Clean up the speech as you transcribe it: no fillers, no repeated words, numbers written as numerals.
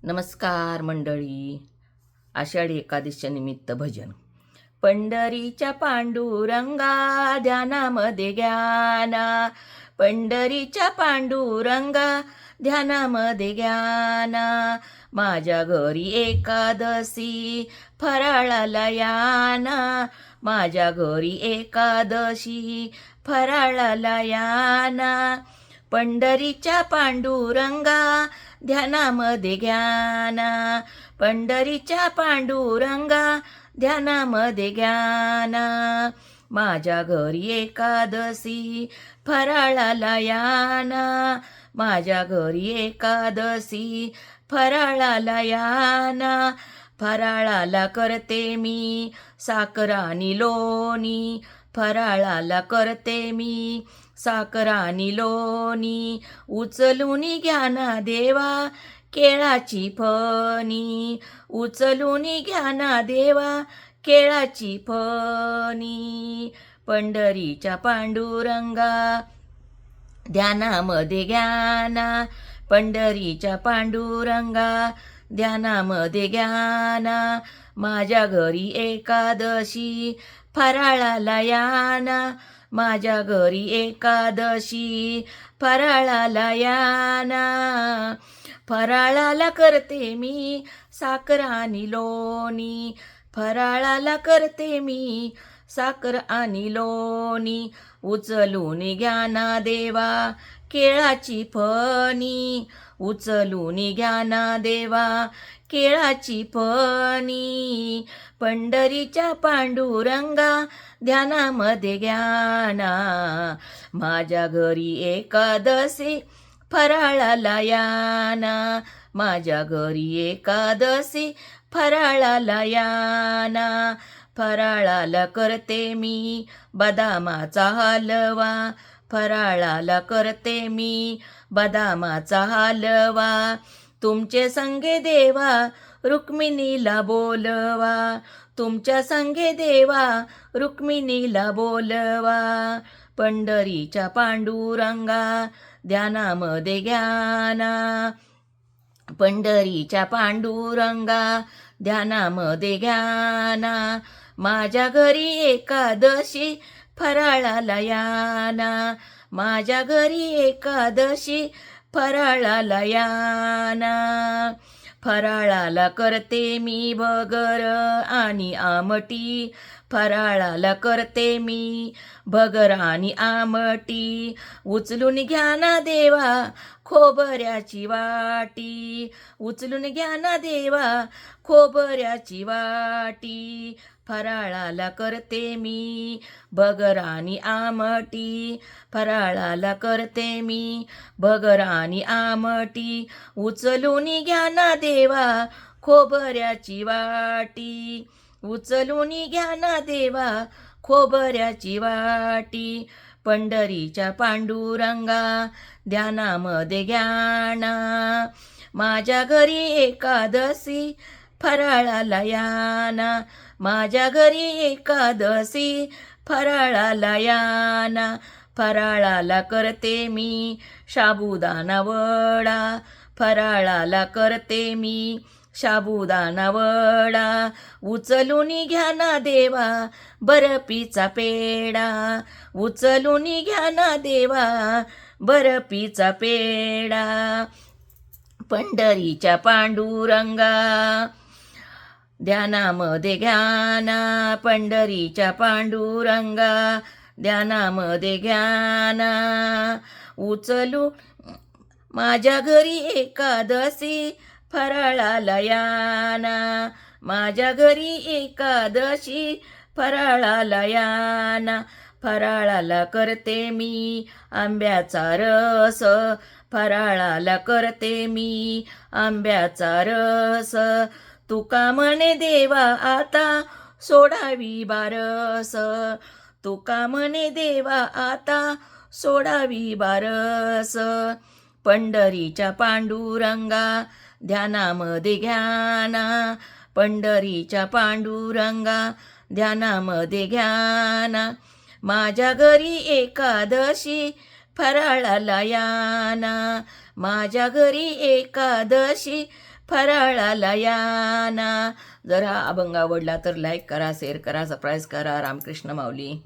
नमस्कार मंडळी. आषाढी एकादशीच्या निमित्त भजन. पंढरीच्या पांडुरंगा ध्यानामध्ये ज्ञाना, पंढरीच्या पांडुरंगा ध्यानामध्ये ज्ञाना. माझ्या घरी एकादशी फराळाला याना, माझ्या घरी एकादशी फराळाला याना. पंढरीच्या पांडुरंगा ध्यानामध्ये ज्ञाना, पंढरीच्या पांडुरंगा ध्यानामध्ये ज्ञाना. माझ्या घरी एकादशी फराळाला याना, माझ्या घरी एकादशी फराळाला याना. फराळाला करते मी साखर आणि लोणी, फराळाला करते मी साखर आणि लोणी. उचलून घ्या ना देवा केळाची फणी, उचलून घ्या ना देवा केळाची फणी. पंढरीच्या पांडुरंगा ध्यानामध्ये ज्ञाना, पंढरीच्या पांडुरंगा ध्यानामध्ये ज्ञाना. माझ्या घरी एकादशी फराळाला याना, माझ्या घरी एकादशी फराळाला याना. फराळाला करते मी साखर आणि लोणी, फराळाला करते मी साखर आणि लोणी. उचलून घ्या ना देवा केळाची फणी, उचलून घ्या ना देवा केळाची फणी. पंढरीच्या पांडुरंगा ध्यानामध्ये ज्ञाना, माझ्या घरी एकादशी फराळाला याना, माझ्या घरी एकादशी फराळाला याना. फराळाला करते मी बदामाचा हलवा, फराळाला करते मी बदामाचा हलवा. तुमचे संगे देवा रुक्मिणीला बोलवा, तुमच्या संगे देवा रुक्मिणीला बोलवा. पंढरीच्या पांडुरंगा ध्यानामध्ये ज्ञाना, पंढरीच्या पांडुरंगा ध्यानामध्ये ज्ञाना. माझ्या घरी एकादशी फराळाला याना, माझ्या घरी एकादशी फराळाला याना. फराळाला करते मी भगर आणि आमटी, फराळाला करते मी भगर आणि आमटी. उचलून घ्या ना देवा खोबऱ्याची वाटी, उचलून घ्या ना देवा खोबऱ्याची वाटी. फराळाला करते मी भगर आणि आमटी, फराळाला करते मी भगर आणि आमटी. उचलून घ्या ना देवा खोबऱ्याची वाटी, उचलून घ्या ना देवा खोबऱ्याची वाटी. पंढरीच्या पांडुरंगा ध्यानामध्ये ज्ञाना, माझ्या घरी एकादशी फराळाला याना, माझ्या घरी एकादशी फराळाला याना. फराळाला करते मी साबुदाणा वडा, फराळाला करते मी साबुदाणा वडा. उचलून घ्या ना देवा बर्फीचा पेढा, उचलून घ्या ना देवा बर्फीचा पेढा. पंढरीच्या पांडुरंगा ध्यानामध्ये ज्ञाना, पंढरीच्या पांडुरंगा ध्यानामध्ये ज्ञाना. उचलू माझ्या घरी एकादशी फराळाला याना, माझ्या घरी एकादशी फराळाला याना. फराळाला करते मी आंब्याचा रस, फराळाला करते मी आंब्याचा रस. तुका म्हणे देवा आता सोडावी बारस, तुका म्हणे देवा आता सोडावी बारस. पंढरीच्या पांडुरंगा ध्यानामध्ये ज्ञाना, पंढरीच्या पांडुरंगा ध्यानामध्ये ज्ञाना. माझ्या घरी एकादशी फराळाला याना, माझ्या घरी एकादशी फराळाला याना. जर हा अभंग आवडला तर लाईक करा, शेअर करा, सबस्क्राईब करा. रामकृष्ण माऊली.